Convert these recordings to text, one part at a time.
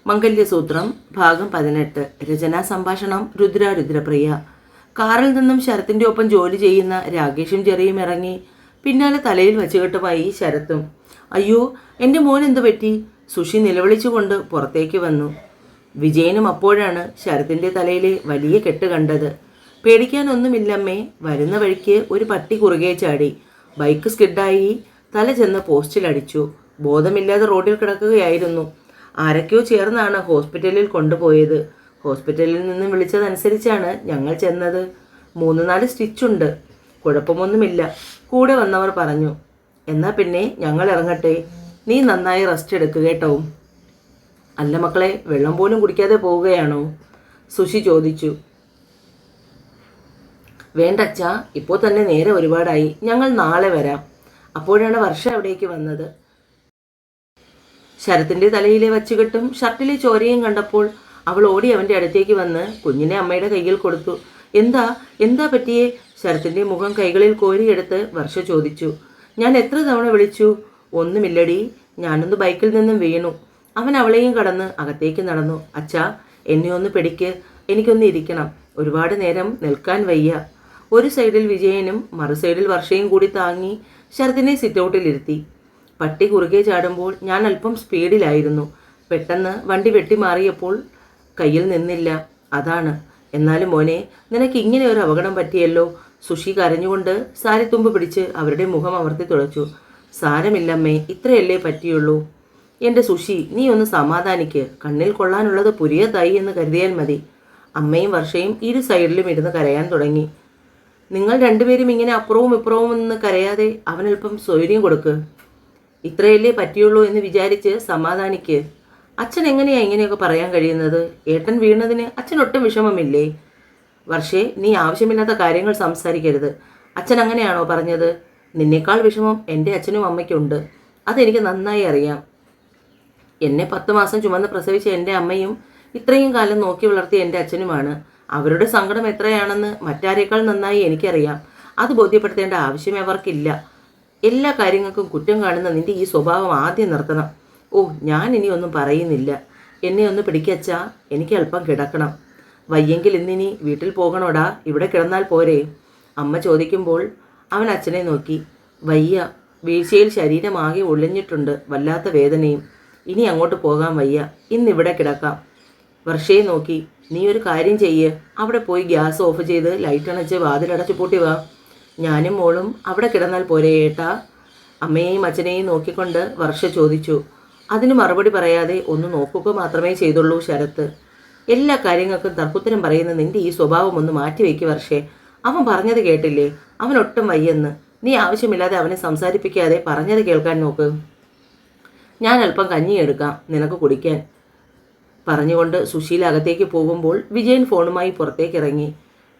മംഗല്യസൂത്രം ഭാഗം 18. രചനാ സംഭാഷണം രുദ്രപ്രിയ. കാറിൽ നിന്നും ശരത്തിൻ്റെ ഒപ്പം ജോലി ചെയ്യുന്ന രാകേഷും ജെറിയും ഇറങ്ങി. പിന്നാലെ തലയിൽ വച്ചുകെട്ടുമായി ശരത്തും. അയ്യോ, എൻ്റെ മോൻ എന്തു പറ്റി? സുഷി നിലവിളിച്ചുകൊണ്ട് പുറത്തേക്ക് വന്നു. വിജയനും അപ്പോഴാണ് ശരത്തിൻ്റെ തലയിലെ വലിയ കെട്ട് കണ്ടത്. പേടിക്കാനൊന്നുമില്ലമ്മേ, വരുന്ന വഴിക്ക് ഒരു പട്ടി കുറുകെ ചാടി. ബൈക്ക് സ്കിഡായി തല ചെന്ന് പോസ്റ്റിലടിച്ചു. ബോധമില്ലാതെ റോഡിൽ കിടക്കുകയായിരുന്നു. ആരൊക്കെയോ ചേർന്നാണ് ഹോസ്പിറ്റലിൽ കൊണ്ടുപോയത്. ഹോസ്പിറ്റലിൽ നിന്ന് വിളിച്ചതനുസരിച്ചാണ് ഞങ്ങൾ ചെന്നത്. 3-4 സ്റ്റിച്ചുണ്ട്, കുഴപ്പമൊന്നുമില്ല, കൂടെ വന്നവർ പറഞ്ഞു. എന്നാൽ പിന്നെ ഞങ്ങൾ ഇറങ്ങട്ടെ, നീ നന്നായി റെസ്റ്റ് എടുക്കുക കേട്ടോ. അല്ല മക്കളെ, വെള്ളം പോലും കുടിക്കാതെ പോവുകയാണോ? സുഷി ചോദിച്ചു. വേണ്ടച്ചാ, ഇപ്പോൾ തന്നെ നേരെ ഒരുപാടായി, ഞങ്ങൾ നാളെ വരാം. അപ്പോഴാണ് വർഷ അവിടേക്ക് വന്നത്. ശരത്തിൻ്റെ തലയിലെ വച്ചുകെട്ടും ഷർട്ടിലെ ചോരയും കണ്ടപ്പോൾ അവൾ ഓടി അവൻ്റെ അടുത്തേക്ക് വന്ന് കുഞ്ഞിനെ അമ്മയുടെ കയ്യിൽ കൊടുത്തു. എന്താ പറ്റിയേ? ശരത്തിൻ്റെ മുഖം കൈകളിൽ കോരിയെടുത്ത് വർഷ ചോദിച്ചു. ഞാൻ എത്ര തവണ വിളിച്ചു? ഒന്നുമില്ലടി, ഞാനൊന്ന് ബൈക്കിൽ നിന്നും വീണു. അവൻ അവളെയും കടന്ന് അകത്തേക്ക് നടന്നു. അച്ഛാ, എന്നെ ഒന്ന് പിടിക്ക്, എനിക്കൊന്ന് ഇരിക്കണം, ഒരുപാട് നേരം നിൽക്കാൻ വയ്യ. ഒരു സൈഡിൽ വിജയനും മറു സൈഡിൽ വർഷയും കൂടി താങ്ങി ശരത്തിനെ സിറ്റൗട്ടിലിരുത്തി. പട്ടി കുറുകെ ചാടുമ്പോൾ ഞാൻ അല്പം സ്പീഡിലായിരുന്നു. പെട്ടെന്ന് വണ്ടി വെട്ടിമാറിയപ്പോൾ കയ്യിൽ നിന്നില്ല, അതാണ്. എന്നാലും മോനെ, നിനക്ക് ഇങ്ങനെ ഒരു അപകടം പറ്റിയല്ലോ. സുഷി കരഞ്ഞുകൊണ്ട് സാരിത്തുമ്പ് പിടിച്ച് അവരുടെ മുഖം അമർത്തി തുളച്ചു. സാരമില്ലമ്മേ, ഇത്രയല്ലേ പറ്റിയുള്ളൂ. എൻ്റെ സുഷി, നീ ഒന്ന് സമാധാനിക്ക്. കണ്ണിൽ കൊള്ളാനുള്ളത് പുരിയതായി എന്ന് കരുതിയാൽ മതി. അമ്മയും വർഷയും ഇരു സൈഡിലും ഇരുന്ന് കരയാൻ തുടങ്ങി. നിങ്ങൾ രണ്ടുപേരും ഇങ്ങനെ അപ്പുറവും ഇപ്പുറവും നിന്ന് കരയാതെ അവനൽപ്പം സ്വൈര്യം കൊടുക്ക്. ഇത്രയല്ലേ പറ്റിയുള്ളൂ എന്ന് വിചാരിച്ച് സമാധാനിക്ക്. അച്ഛൻ എങ്ങനെയാ ഇങ്ങനെയൊക്കെ പറയാൻ കഴിയുന്നത്? ഏട്ടൻ വീണതിന് അച്ഛനൊട്ടും വിഷമമില്ലേ? വർഷേ, നീ ആവശ്യമില്ലാത്ത കാര്യങ്ങൾ സംസാരിക്കരുത്. അച്ഛൻ അങ്ങനെയാണോ പറഞ്ഞത്? നിന്നേക്കാൾ വിഷമം എൻ്റെ അച്ഛനും അമ്മയ്ക്കുണ്ട്, അതെനിക്ക് നന്നായി അറിയാം. എന്നെ 10 മാസം ചുമന്ന് പ്രസവിച്ച എൻ്റെ അമ്മയും ഇത്രയും കാലം നോക്കി വളർത്തിയ എൻ്റെ അച്ഛനുമാണ്. അവരുടെ സങ്കടം എത്രയാണെന്ന് മറ്റാരേക്കാൾ നന്നായി എനിക്കറിയാം. അത് ബോധ്യപ്പെടുത്തേണ്ട ആവശ്യം അവർക്കില്ല. എല്ലാ കാര്യങ്ങൾക്കും കുറ്റം കാണുന്ന നിൻ്റെ ഈ സ്വഭാവം ആദ്യം നിർത്തണം. ഓ, ഞാൻ ഇനി ഒന്നും പറയുന്നില്ല. എന്നെ ഒന്ന് പിടിക്കച്ചാ, എനിക്ക് അല്പം കിടക്കണം. വയ്യെങ്കിൽ ഇന്നിനി വീട്ടിൽ പോകണോടാ, ഇവിടെ കിടന്നാൽ പോരെ? അമ്മ ചോദിക്കുമ്പോൾ അവൻ അച്ഛനെ നോക്കി. വയ്യ, വീഴ്ചയിൽ ശരീരമാകെ ഒളിഞ്ഞിട്ടുണ്ട്, വല്ലാത്ത വേദനയും. ഇനി അങ്ങോട്ട് പോകാൻ വയ്യ, ഇന്നിവിടെ കിടക്കാം. വർഷയെ നോക്കി. നീ ഒരു കാര്യം ചെയ്യ്, അവിടെ പോയി ഗ്യാസ് ഓഫ് ചെയ്ത് ലൈറ്റ് അണച്ച് വാതിലടച്ച് പൂട്ടി വാ. ഞാനും മോളും അവിടെ കിടന്നാൽ പോരെ ഏട്ടാ? അമ്മയെയും അച്ഛനെയും നോക്കിക്കൊണ്ട് വർഷ ചോദിച്ചു. അതിന് മറുപടി പറയാതെ ഒന്ന് നോക്കുക മാത്രമേ ചെയ്തുള്ളൂ ശരത്ത്. എല്ലാ കാര്യങ്ങൾക്കും തർക്കുത്തരം പറയുന്ന നിന്റെ ഈ സ്വഭാവം ഒന്ന് മാറ്റിവെക്ക് വർഷേ. അവൻ പറഞ്ഞത് കേട്ടില്ലേ? അവനൊട്ടും വയ്യെന്ന്. നീ ആവശ്യമില്ലാതെ അവനെ സംസാരിപ്പിക്കാതെ പറഞ്ഞത് കേൾക്കാൻ നോക്ക്. ഞാൻ അല്പം കഞ്ഞി എടുക്കാം നിനക്ക് കുടിക്കാൻ. പറഞ്ഞുകൊണ്ട് സുശീല അകത്തേക്ക് പോകുമ്പോൾ വിജയൻ ഫോണുമായി പുറത്തേക്കിറങ്ങി.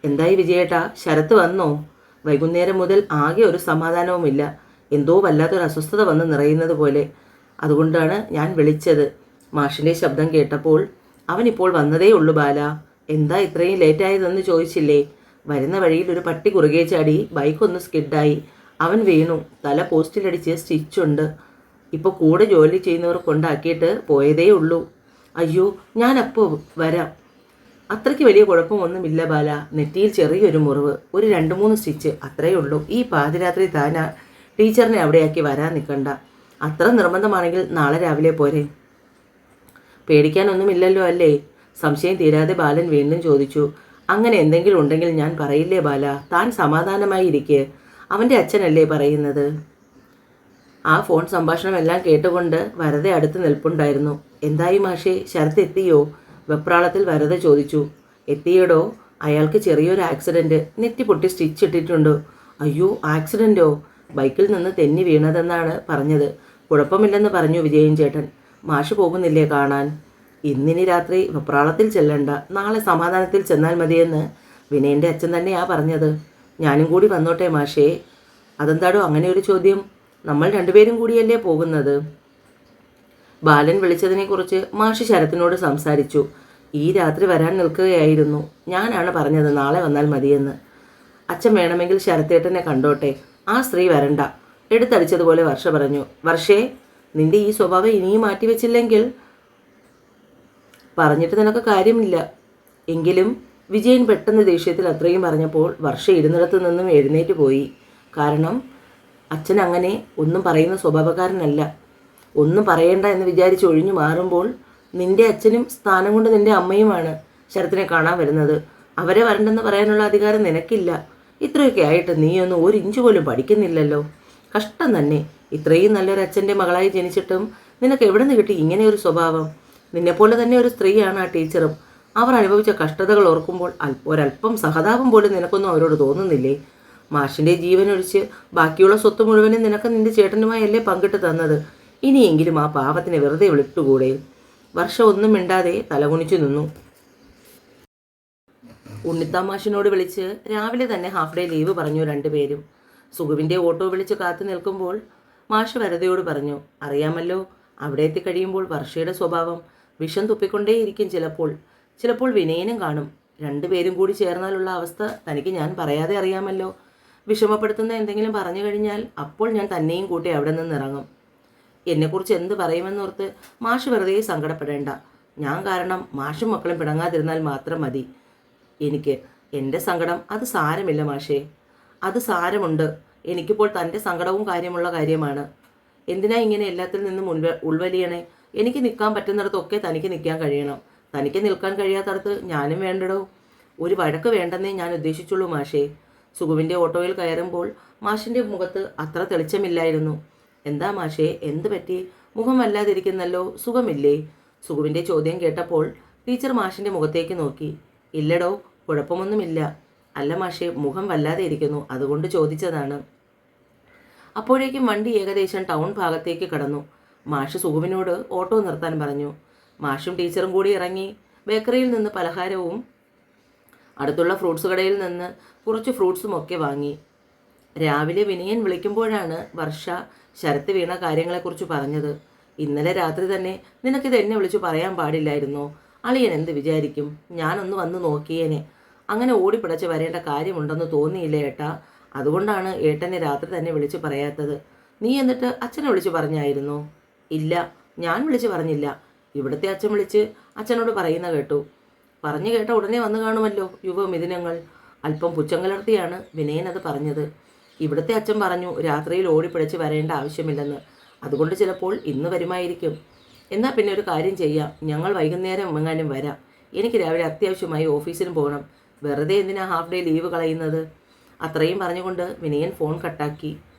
എന്തായി വിജയേട്ടാ, ശരത്ത് വന്നോ? വൈകുന്നേരം മുതൽ ആകെ ഒരു സമാധാനവുമില്ല. എന്തോ വല്ലാത്തൊരു അസ്വസ്ഥത വന്ന് നിറയുന്നത് പോലെ. അതുകൊണ്ടാണ് ഞാൻ വിളിച്ചത്. മാഷിൻ്റെ ശബ്ദം കേട്ടപ്പോൾ അവനിപ്പോൾ വന്നതേ ഉള്ളൂ ബാല. എന്താ ഇത്രയും ലേറ്റായതെന്ന് ചോദിച്ചില്ലേ? വരുന്ന വഴിയിൽ ഒരു പട്ടി കുറുകെ ചാടി ബൈക്കൊന്ന് സ്കിഡായി. അവൻ വീണു, തല പോസ്റ്റിലടിച്ച് സ്റ്റിച്ചുണ്ട്. ഇപ്പോൾ കൂടെ ജോലി ചെയ്യുന്നവർ കൊണ്ടാക്കിയിട്ട് പോയതേ ഉള്ളൂ. അയ്യോ, ഞാനപ്പോൾ വരാം. അത്രയ്ക്ക് വലിയ കുഴപ്പമൊന്നുമില്ല ബാല. നെറ്റിയിൽ ചെറിയൊരു മുറിവ്, ഒരു 2-3 സ്റ്റിച്ച്, അത്രയേ ഉള്ളൂ. ഈ പാതിരാത്രി താനാ ടീച്ചറിനെ അവിടെയാക്കി വരാൻ നിൽക്കണ്ട. അത്ര നിർബന്ധമാണെങ്കിൽ നാളെ രാവിലെ പോരെ. പേടിക്കാനൊന്നുമില്ലല്ലോ അല്ലേ? സംശയം തീരാതെ ബാലൻ വീണ്ടും ചോദിച്ചു. അങ്ങനെ എന്തെങ്കിലും ഉണ്ടെങ്കിൽ ഞാൻ പറയില്ലേ ബാല? താൻ സമാധാനമായി ഇരിക്കുക. അവൻ്റെ അച്ഛനല്ലേ പറയുന്നത്. ആ ഫോൺ സംഭാഷണമെല്ലാം കേട്ടുകൊണ്ട് വരദ അടുത്ത് നിൽപ്പുണ്ടായിരുന്നു. എന്തായി മാഷേ, ശരത്ത് എത്തിയോ? വെപ്രാളത്തിൽ വരദ ചോദിച്ചു. എത്തിയടോ, അയാൾക്ക് ചെറിയൊരു ആക്സിഡൻറ്റ്, നെറ്റി പൊട്ടി സ്റ്റിച്ച് ഇട്ടിട്ടുണ്ട്. അയ്യോ, ആക്സിഡൻറ്റോ? ബൈക്കിൽ നിന്ന് തെന്നി വീണതെന്നാണ് പറഞ്ഞത്. കുഴപ്പമില്ലെന്ന് പറഞ്ഞു വിജയൻ ചേട്ടൻ. മാഷ് പോകുന്നില്ലേ കാണാൻ? ഇന്നിനി രാത്രി വെപ്രാളത്തിൽ ചെല്ലണ്ട, നാളെ സമാധാനത്തിൽ ചെന്നാൽ മതിയെന്ന് വിനയൻ്റെ അച്ഛൻ തന്നെയാ പറഞ്ഞത്. ഞാനും കൂടി വന്നോട്ടെ മാഷേ? അതെന്താടോ അങ്ങനെ ഒരു ചോദ്യം? നമ്മൾ രണ്ടുപേരും കൂടിയല്ലേ പോകുന്നത്. ബാലൻ വിളിച്ചതിനെക്കുറിച്ച് മാഷ് ശരത്തിനോട് സംസാരിച്ചു. ഈ രാത്രി വരാൻ നിൽക്കുകയായിരുന്നു. ഞാനാണ് പറഞ്ഞത് നാളെ വന്നാൽ മതിയെന്ന്. അച്ഛൻ വേണമെങ്കിൽ ശരത്തേട്ടനെ കണ്ടോട്ടെ, ആ സ്ത്രീ വരണ്ട. എടുത്തടിച്ചതുപോലെ വർഷ പറഞ്ഞു. വർഷേ, നിന്റെ ഈ സ്വഭാവം ഇനിയും മാറ്റിവെച്ചില്ലെങ്കിൽ പറഞ്ഞിട്ട് നിനക്ക് കാര്യമില്ല. എങ്കിലും വിജയൻ പെട്ടെന്ന് ദേഷ്യത്തിൽ അത്രയും പറഞ്ഞപ്പോൾ വർഷ ഇരുന്നിടത്തു നിന്നും എഴുന്നേറ്റ് പോയി. കാരണം അച്ഛൻ അങ്ങനെ ഒന്നും പറയുന്ന സ്വഭാവക്കാരനല്ല. ഒന്നും പറയേണ്ട എന്ന് വിചാരിച്ച് ഒഴിഞ്ഞു മാറുമ്പോൾ നിന്റെ അച്ഛനും സ്ഥാനം കൊണ്ട് നിന്റെ അമ്മയുമാണ് ശരത്തിനെ കാണാൻ വരുന്നത്. അവരെ വരണ്ടെന്ന് പറയാനുള്ള അധികാരം നിനക്കില്ല. ഇത്രയൊക്കെ ആയിട്ട് നീ ഒന്നും ഒരു ഇഞ്ച് പോലും പഠിക്കുന്നില്ലല്ലോ. കഷ്ടം തന്നെ. ഇത്രയും നല്ലൊരു അച്ഛൻ്റെ മകളായി ജനിച്ചിട്ടും നിനക്ക് എവിടെ നിന്ന് കിട്ടി ഇങ്ങനെ ഒരു സ്വഭാവം? നിന്നെപ്പോലെ തന്നെ ഒരു സ്ത്രീയാണ് ആ ടീച്ചറും. അവർ അനുഭവിച്ച കഷ്ടതകൾ ഓർക്കുമ്പോൾ ഒരല്പം സഹതാപം പോലും നിനക്കൊന്നും അവരോട് തോന്നുന്നില്ലേ? മാഷിൻ്റെ ജീവനൊഴിച്ച് ബാക്കിയുള്ള സ്വത്ത് മുഴുവനും നിനക്ക് നിന്റെ ചേട്ടനുമായല്ലേ പങ്കിട്ട് തന്നത്. ഇനിയെങ്കിലും ആ പാവത്തിനെ വെറുതെ വിളിട്ടുകൂടെ? വർഷ ഒന്നും മിണ്ടാതെ തലകുണിച്ചു നിന്നു. ഉണ്ണിത്താമാഷിനോട് വിളിച്ച് രാവിലെ തന്നെ ഹാഫ് ഡേ ലീവ് പറഞ്ഞു രണ്ടുപേരും. സുഖുവിൻ്റെ ഓട്ടോ വിളിച്ച് കാത്തു നിൽക്കുമ്പോൾ മാഷ് വരതയോട് പറഞ്ഞു, അറിയാമല്ലോ, അവിടെ എത്തിക്കഴിയുമ്പോൾ വർഷയുടെ സ്വഭാവം വിഷം തുപ്പിക്കൊണ്ടേയിരിക്കും. ചിലപ്പോൾ വിനയനും കാണും. രണ്ടുപേരും കൂടി ചേർന്നാലുള്ള അവസ്ഥ തനിക്ക് ഞാൻ പറയാതെ അറിയാമല്ലോ. വിഷമപ്പെടുത്തുന്ന എന്തെങ്കിലും പറഞ്ഞു കഴിഞ്ഞാൽ അപ്പോൾ ഞാൻ തന്നെയും കൂട്ടി അവിടെ നിന്ന് ഇറങ്ങും. എന്നെക്കുറിച്ച് എന്ത് പറയുമെന്നോർത്ത് മാഷ് വെറുതെ സങ്കടപ്പെടേണ്ട. ഞാൻ കാരണം മാഷും മക്കളും പിണങ്ങാതിരുന്നാൽ മാത്രം മതി എനിക്ക്. എൻ്റെ സങ്കടം അത് സാരമില്ല മാഷേ. അത് സാരമുണ്ട്. എനിക്കിപ്പോൾ തൻ്റെ സങ്കടവും കാര്യമുള്ള കാര്യമാണ്. എന്തിനാ ഇങ്ങനെ എല്ലാത്തിൽ നിന്നും ഉൾവലിയണേ? എനിക്ക് നിൽക്കാൻ പറ്റുന്നിടത്തൊക്കെ തനിക്ക് നിൽക്കാൻ കഴിയണം. തനിക്ക് നിൽക്കാൻ കഴിയാത്തടത്ത് ഞാനും വേണ്ടടോ. ഒരു വഴക്ക് വേണ്ടെന്നേ ഞാൻ ഉദ്ദേശിച്ചുള്ളൂ മാഷേ. സുഖുവിൻ്റെ ഓട്ടോയിൽ കയറുമ്പോൾ മാഷിൻ്റെ മുഖത്ത് അത്ര തെളിച്ചമില്ലായിരുന്നു. എന്താ മാഷേ, എന്ത് പറ്റി? മുഖം വല്ലാതിരിക്കുന്നല്ലോ, സുഖമില്ലേ? സുഖുവിൻ്റെ ചോദ്യം കേട്ടപ്പോൾ ടീച്ചർ മാഷിൻ്റെ മുഖത്തേക്ക് നോക്കി. ഇല്ലടോ, കുഴപ്പമൊന്നുമില്ല. അല്ല മാഷേ, മുഖം വല്ലാതെ ഇരിക്കുന്നു, അതുകൊണ്ട് ചോദിച്ചതാണ്. അപ്പോഴേക്കും വണ്ടി ഏകദേശം ടൗൺ ഭാഗത്തേക്ക് കടന്നു. മാഷ് സുഖുവിനോട് ഓട്ടോ നിർത്താൻ പറഞ്ഞു. മാഷും ടീച്ചറും കൂടി ഇറങ്ങി ബേക്കറിയിൽ നിന്ന് പലഹാരവും അടുത്തുള്ള ഫ്രൂട്ട്സ് കടയിൽ നിന്ന് കുറച്ച് ഫ്രൂട്ട്സും ഒക്കെ വാങ്ങി. രാവിലെ വിനയൻ വിളിക്കുമ്പോഴാണ് വർഷ ശരത്ത് വീണ കാര്യങ്ങളെക്കുറിച്ച് പറഞ്ഞത്. ഇന്നലെ രാത്രി തന്നെ നിനക്കിത് എന്നെ വിളിച്ചു പറയാൻ പാടില്ലായിരുന്നോ? അളിയൻ എന്ത് വിചാരിക്കും? ഞാനൊന്ന് വന്ന് നോക്കിയേനെ. അങ്ങനെ ഓടിപ്പിടച്ച് വരേണ്ട കാര്യമുണ്ടെന്ന് തോന്നിയില്ല ഏട്ടാ. അതുകൊണ്ടാണ് ഏട്ടനെ രാത്രി തന്നെ വിളിച്ച് പറയാത്തത്. നീ എന്നിട്ട് അച്ഛനെ വിളിച്ച് പറഞ്ഞായിരുന്നോ? ഇല്ല, ഞാൻ വിളിച്ച് പറഞ്ഞില്ല. ഇവിടുത്തെ അച്ഛൻ വിളിച്ച് അച്ഛനോട് പറയുന്ന കേട്ടു. പറഞ്ഞു കേട്ട ഉടനെ വന്നു കാണുമല്ലോ യുവമിഥുനങ്ങൾ. അല്പം പുച്ഛം കലർത്തിയാണ് വിനയൻ അത് പറഞ്ഞത്. ഇവിടുത്തെ അച്ഛൻ പറഞ്ഞു രാത്രിയിൽ ഓടിപ്പിടച്ച് വരേണ്ട ആവശ്യമില്ലെന്ന്. അതുകൊണ്ട് ചിലപ്പോൾ ഇന്ന് വരുമായിരിക്കും. എന്നാൽ പിന്നെ ഒരു കാര്യം ചെയ്യാം, ഞങ്ങൾ വൈകുന്നേരം എങ്ങാനും വരാം. എനിക്ക് രാവിലെ അത്യാവശ്യമായി ഓഫീസിലും പോകണം. വെറുതെ എന്തിനാ ഹാഫ് ഡേ ലീവ് കളയുന്നത്? അത്രയും പറഞ്ഞുകൊണ്ട് വിനയൻ ഫോൺ കട്ടാക്കി.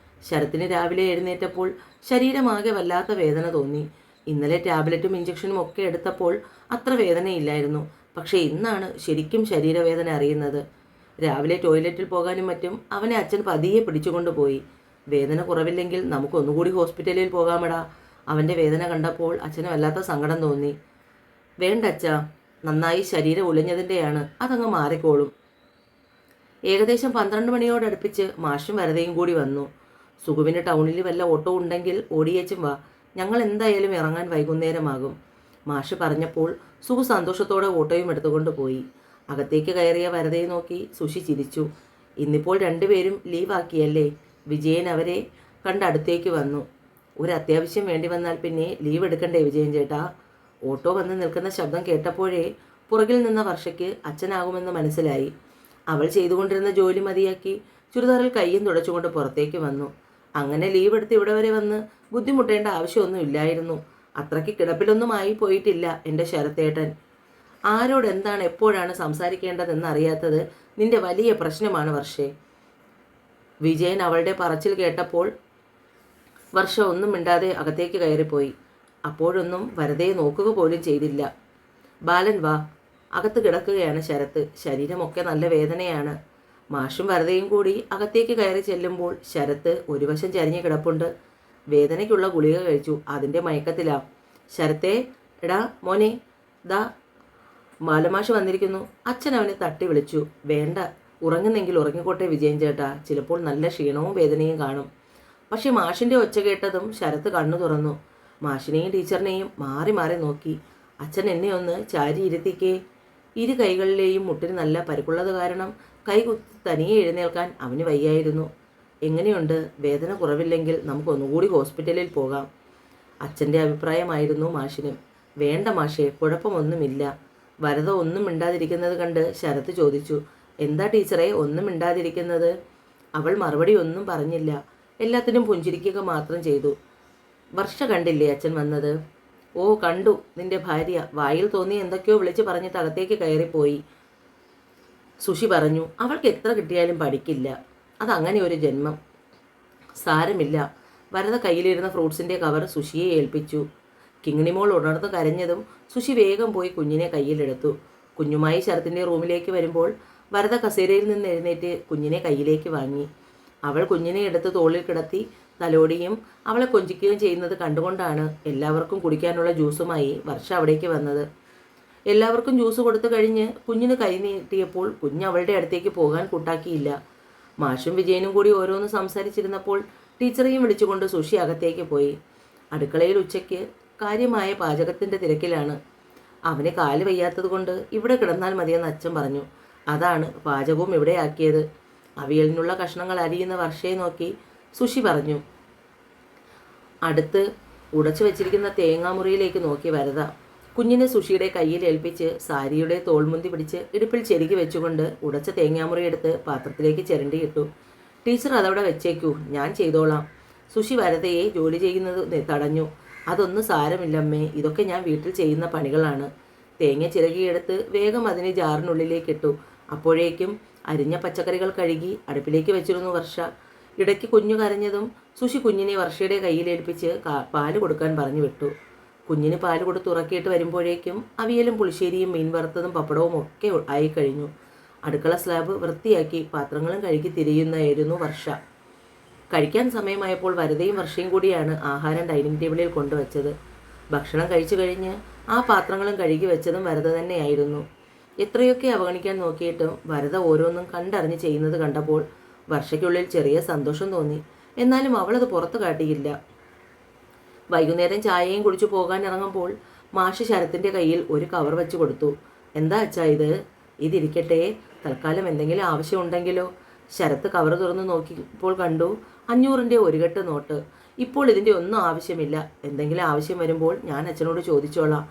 ശരത്തിന് രാവിലെ എഴുന്നേറ്റപ്പോൾ ശരീരമാകെ വല്ലാത്ത വേദന തോന്നി. ഇന്നലെ ടാബ്ലറ്റും ഇഞ്ചക്ഷനും ഒക്കെ എടുത്തപ്പോൾ അത്ര വേദനയില്ലായിരുന്നു. പക്ഷേ ഇന്നാണ് ശരിക്കും ശരീരവേദന അറിയുന്നത്. രാവിലെ ടോയ്ലറ്റിൽ പോകാനും മറ്റും അവനെ അച്ഛൻ പതിയെ പിടിച്ചുകൊണ്ട് പോയി. വേദന കുറവില്ലെങ്കിൽ നമുക്കൊന്നുകൂടി ഹോസ്പിറ്റലിൽ പോകാമെടാ. അവൻ്റെ വേദന കണ്ടപ്പോൾ അച്ഛന് വല്ലാത്ത സങ്കടം തോന്നി. വേണ്ട അച്ഛാ, നന്നായി ശരീരം ഉലഞ്ഞതിൻ്റെയാണ്, അതങ്ങ് മാറിക്കോളും. ഏകദേശം 12 മണിയോടടുപ്പിച്ച് മാഷും വരതയും കൂടി വന്നു. സുഖുവിന് ടൗണിൽ വല്ല ഓട്ടോ ഉണ്ടെങ്കിൽ ഓടിയേച്ചും വാ, ഞങ്ങൾ എന്തായാലും ഇറങ്ങാൻ വൈകുന്നേരമാകും. മാഷ് പറഞ്ഞപ്പോൾ സുഖു സന്തോഷത്തോടെ ഓട്ടോയും എടുത്തുകൊണ്ട് പോയി. അകത്തേക്ക് കയറിയ വരതയെ നോക്കി സുഷി ചിരിച്ചു. ഇന്നിപ്പോൾ രണ്ടുപേരും ലീവാക്കിയല്ലേ? വിജയൻ അവരെ കണ്ട് അടുത്തേക്ക് വന്നു. ഒരു അത്യാവശ്യം വേണ്ടി വന്നാൽ പിന്നെ ലീവ് എടുക്കണ്ടേ വിജയൻ ചേട്ടാ? ഓട്ടോ വന്ന് നിൽക്കുന്ന ശബ്ദം കേട്ടപ്പോഴേ പുറകിൽ നിന്ന വർഷയ്ക്ക് അച്ഛനാകുമെന്ന് മനസ്സിലായി. അവൾ ചെയ്തുകൊണ്ടിരുന്ന ജോലി മതിയാക്കി ചുരിദാറിൽ കയ്യും തുടച്ചുകൊണ്ട് പുറത്തേക്ക് വന്നു. അങ്ങനെ ലീവ് എടുത്ത് ഇവിടെ വരെ വന്ന് ബുദ്ധിമുട്ടേണ്ട ആവശ്യമൊന്നും ഇല്ലായിരുന്നു. അത്രയ്ക്ക് കിടപ്പിലൊന്നും ആയി പോയിട്ടില്ല എൻ്റെ ശരത്തേട്ടൻ. ആരോട് എന്താണ് എപ്പോഴാണ് സംസാരിക്കേണ്ടതെന്ന് അറിയാത്തത് നിന്റെ വലിയ പ്രശ്നമാണ് വർഷേ. വിജയൻ അവളുടെ പറച്ചിൽ കേട്ടപ്പോൾ വർഷ ഒന്നും മിണ്ടാതെ അകത്തേക്ക് കയറിപ്പോയി. അപ്പോഴൊന്നും വരതയെ നോക്കുക പോലും ചെയ്തില്ല. ബാലൻ വാ, അകത്ത് കിടക്കുകയാണ് ശരത്ത്. ശരീരമൊക്കെ നല്ല വേദനയാണ്. മാഷും വരതയും കൂടി അകത്തേക്ക് കയറി ചെല്ലുമ്പോൾ ശരത്ത് ഒരു വശം ചരിഞ്ഞ് കിടപ്പുണ്ട്. വേദനയ്ക്കുള്ള ഗുളിക കഴിച്ചു, അതിൻ്റെ മയക്കത്തിലാ. ശരത്തേ, എടാ മോനെ, ദാ ബാലമാഷ് വന്നിരിക്കുന്നു. അച്ഛൻ അവനെ തട്ടി വിളിച്ചു. വേണ്ട, ഉറങ്ങുന്നെങ്കിൽ ഉറങ്ങിക്കോട്ടെ വിജയൻ ചേട്ടാ, ചിലപ്പോൾ നല്ല ക്ഷീണവും വേദനയും കാണും. പക്ഷെ മാഷിൻ്റെ ഒച്ച കേട്ടതും ശരത്ത് കണ്ണു തുറന്നു. മാഷിനെയും ടീച്ചറിനെയും മാറി മാറി നോക്കി. അച്ഛൻ എന്നെ ഒന്ന് ചാരി ഇരുത്തിക്കേ. ഇരു കൈകളിലെയും മുട്ടിന് നല്ല പരുക്കുള്ളത് കാരണം കൈകുത്തി തനിയെ എഴുന്നേൽക്കാൻ അവന് വയ്യായിരുന്നു. എങ്ങനെയുണ്ട്? വേദന കുറവില്ലെങ്കിൽ നമുക്കൊന്നുകൂടി ഹോസ്പിറ്റലിൽ പോകാം. അച്ഛൻ്റെ അഭിപ്രായമായിരുന്നു മാഷിനും. വേണ്ട മാഷേ, കുഴപ്പമൊന്നുമില്ല. വരദ ഒന്നും മിണ്ടാതിരിക്കുന്നത് കണ്ട് ശരത്ത് ചോദിച്ചു, എന്താ ടീച്ചറെ ഒന്നും മിണ്ടാതിരിക്കുന്നത്? അവൾ മറുപടി ഒന്നും പറഞ്ഞില്ല. എല്ലാത്തിനും പുഞ്ചിരിക്കുക മാത്രം ചെയ്തു. വർഷ കണ്ടില്ലേ അച്ഛൻ വന്നത്? ഓ കണ്ടു. നിന്റെ ഭാര്യ വായിൽ തോന്നി എന്തൊക്കെയോ വിളിച്ച് പറഞ്ഞിട്ട് അകത്തേക്ക് കയറിപ്പോയി. സുഷി പറഞ്ഞു, അവൾക്ക് എത്ര കിട്ടിയാലും പഠിക്കില്ല. അതങ്ങനെ ഒരു ജന്മം. സാരമില്ല. വരദ കയ്യിലിരുന്ന ഫ്രൂട്ട്സിൻ്റെ കവർ സുഷിയെ ഏൽപ്പിച്ചു. കിങ്ങിണിമോൾ ഉണർന്നു കരഞ്ഞതും സുഷി വേഗം പോയി കുഞ്ഞിനെ കയ്യിലെടുത്തു. കുഞ്ഞുമായി ശരത്തിൻ്റെ റൂമിലേക്ക് വരുമ്പോൾ വരദ കസേരയിൽ നിന്ന് എഴുന്നേറ്റ് കുഞ്ഞിനെ കയ്യിലേക്ക് വാങ്ങി. അവൾ കുഞ്ഞിനെ എടുത്ത് തോളിൽ കിടത്തി തലോടിയും അവളെ കൊഞ്ചിക്കുകയും ചെയ്യുന്നത് കണ്ടുകൊണ്ടാണ് എല്ലാവർക്കും കുടിക്കാനുള്ള ജ്യൂസുമായി വർഷ അവിടേക്ക് വന്നത്. എല്ലാവർക്കും ജ്യൂസ് കൊടുത്തു കഴിഞ്ഞ് കുഞ്ഞിന് കൈ നീട്ടിയപ്പോൾ കുഞ്ഞ് അവളുടെ അടുത്തേക്ക് പോകാൻ കൂട്ടാക്കിയില്ല. മാഷും വിജയനും കൂടി ഓരോന്ന് സംസാരിച്ചിരുന്നപ്പോൾ ടീച്ചറെയും വിളിച്ചുകൊണ്ട് സുഷി അകത്തേക്ക് പോയി. അടുക്കളയിൽ ഉച്ചയ്ക്ക് കാര്യമായ പാചകത്തിൻ്റെ തിരക്കിലാണ്. അവന് കാല് വയ്യാത്തത് കൊണ്ട് ഇവിടെ കിടന്നാൽ മതിയെന്ന് അച്ഛൻ പറഞ്ഞു. അതാണ് പാചകവും ഇവിടെ ആക്കിയത്. അവിയലിനുള്ള കഷ്ണങ്ങൾ അരിയുന്ന വർഷയെ നോക്കി സുഷി പറഞ്ഞു. അടുത്ത് ഉടച്ചു വെച്ചിരിക്കുന്ന തേങ്ങാമുറിയിലേക്ക് നോക്കി വരദ കുഞ്ഞിനെ സുഷിയുടെ കയ്യിൽ ഏൽപ്പിച്ച് സാരിയുടെ തോൾമുന്തി പിടിച്ച് ഇടുപ്പിൽ ചെരുകി വെച്ചുകൊണ്ട് ഉടച്ച തേങ്ങാമുറി എടുത്ത് പാത്രത്തിലേക്ക് ചിരണ്ടിയിട്ടു. ടീച്ചർ അതവിടെ വെച്ചേക്കൂ, ഞാൻ ചെയ്തോളാം. സുഷി വരദയെ ജോലി ചെയ്യുന്നത് തടഞ്ഞു. അതൊന്നും സാരമില്ലമ്മേ, ഇതൊക്കെ ഞാൻ വീട്ടിൽ ചെയ്യുന്ന പണികളാണ്. തേങ്ങ ചിരകിയെടുത്ത് വേഗം അതിനെ ജാറിനുള്ളിലേക്ക് ഇട്ടു. അപ്പോഴേക്കും അരിഞ്ഞ പച്ചക്കറികൾ കഴുകി അടുപ്പിലേക്ക് വെച്ചിരുന്നു വർഷ. ഇടയ്ക്ക് കുഞ്ഞു കരഞ്ഞതും സുഷി കുഞ്ഞിനെ വർഷയുടെ കയ്യിലേൽപ്പിച്ച് പാല് കൊടുക്കാൻ പറഞ്ഞു വിട്ടു. കുഞ്ഞിന് പാല് കൊടുത്ത് ഉറക്കിയിട്ട് വരുമ്പോഴേക്കും അവിയലും പുളിശ്ശേരിയും മീൻ വറുത്തതും പപ്പടവും ഒക്കെ ആയിക്കഴിഞ്ഞു. അടുക്കള സ്ലാബ് വൃത്തിയാക്കി പാത്രങ്ങളും കഴുകി തിരിയുന്നായിരുന്നു വർഷ. കഴിക്കാൻ സമയമായപ്പോൾ വരദയും വർഷയും കൂടിയാണ് ആഹാരം ഡൈനിങ് ടേബിളിൽ കൊണ്ടുവച്ചത്. ഭക്ഷണം കഴിച്ചു കഴിഞ്ഞ് ആ പാത്രങ്ങളും കഴുകി വെച്ചതും വരദ തന്നെയായിരുന്നു. എത്രയൊക്കെ അവഗണിക്കാൻ നോക്കിയിട്ടും വരദ ഓരോന്നും കണ്ടറിഞ്ഞ് ചെയ്യുന്നത് കണ്ടപ്പോൾ വർഷയ്ക്കുള്ളിൽ ചെറിയ സന്തോഷം തോന്നി. എന്നാലും അവളത് പുറത്തു കാട്ടിയില്ല. വൈകുന്നേരം ചായയും കുടിച്ചു പോകാൻ ഇറങ്ങുമ്പോൾ മാഷ് ശരത്തിൻ്റെ കയ്യിൽ ഒരു കവർ വെച്ച് കൊടുത്തു. എന്താ അച്ഛാ ഇത്? ഇതിരിക്കട്ടെ, തൽക്കാലം എന്തെങ്കിലും ആവശ്യമുണ്ടെങ്കിലോ? ശരത്ത് കവർ തുറന്ന് നോക്കിയപ്പോൾ കണ്ടു 500-ൻ്റെ ഒരു കെട്ട് നോട്ട്. ഇപ്പോൾ ഇതിൻ്റെ ഒന്നും ആവശ്യമില്ല. എന്തെങ്കിലും ആവശ്യം വരുമ്പോൾ ഞാൻ അച്ഛനോട് ചോദിച്ചോളാം.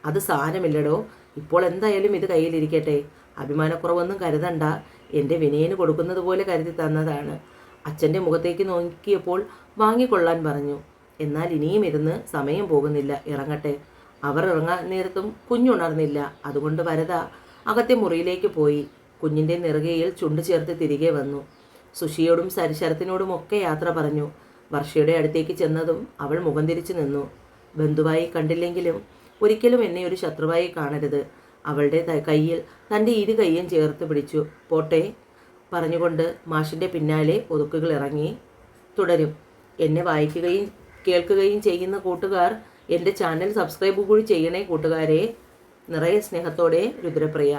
അത് സാരമില്ലടോ, ഇപ്പോൾ എന്തായാലും ഇത് കയ്യിലിരിക്കട്ടെ. അഭിമാനക്കുറവൊന്നും കരുതണ്ട. എൻ്റെ വിനയന് കൊടുക്കുന്നത് പോലെ കരുതി തന്നതാണ്. അച്ഛൻ്റെ മുഖത്തേക്ക് നോക്കിയപ്പോൾ വാങ്ങിക്കൊള്ളാൻ പറഞ്ഞു. എന്നാൽ ഇനിയും ഇരുന്ന് സമയം പോകുന്നില്ല, ഇറങ്ങട്ടെ. അവർ ഇറങ്ങാൻ നേരത്തും കുഞ്ഞുണർന്നില്ല. അതുകൊണ്ട് വരദ അകത്തെ മുറിയിലേക്ക് പോയി. കുഞ്ഞിൻ്റെ നെറുകയിൽ ചുണ്ട് ചേർത്ത് തിരികെ വന്നു. സുഷിയോടും ശരത്തിനോടും ഒക്കെ യാത്ര പറഞ്ഞു. വർഷയുടെ അടുത്തേക്ക് ചെന്നതും അവൾ മുഖം തിരിച്ചു നിന്നു. ബന്ധുവായി കണ്ടില്ലെങ്കിലും ഒരിക്കലും എന്നെ ഒരു ശത്രുവായി കാണരുത്. അവളുടെ കയ്യിൽ തൻ്റെ ഇരു കൈയും ചേർത്ത് പിടിച്ചു. പോട്ടെ പറഞ്ഞുകൊണ്ട് മാഷിൻ്റെ പിന്നാലെ ഒതുക്കുകൾ ഇറങ്ങി. തുടരും. എന്നെ വായിക്കുകയും കേൾക്കുകയും ചെയ്യുന്ന കൂട്ടുകാർ എൻ്റെ ചാനൽ സബ്സ്ക്രൈബ് കൂടി ചെയ്യണേ കൂട്ടുകാരെ. നിറയെ സ്നേഹത്തോടെ രുദ്രപ്രിയ.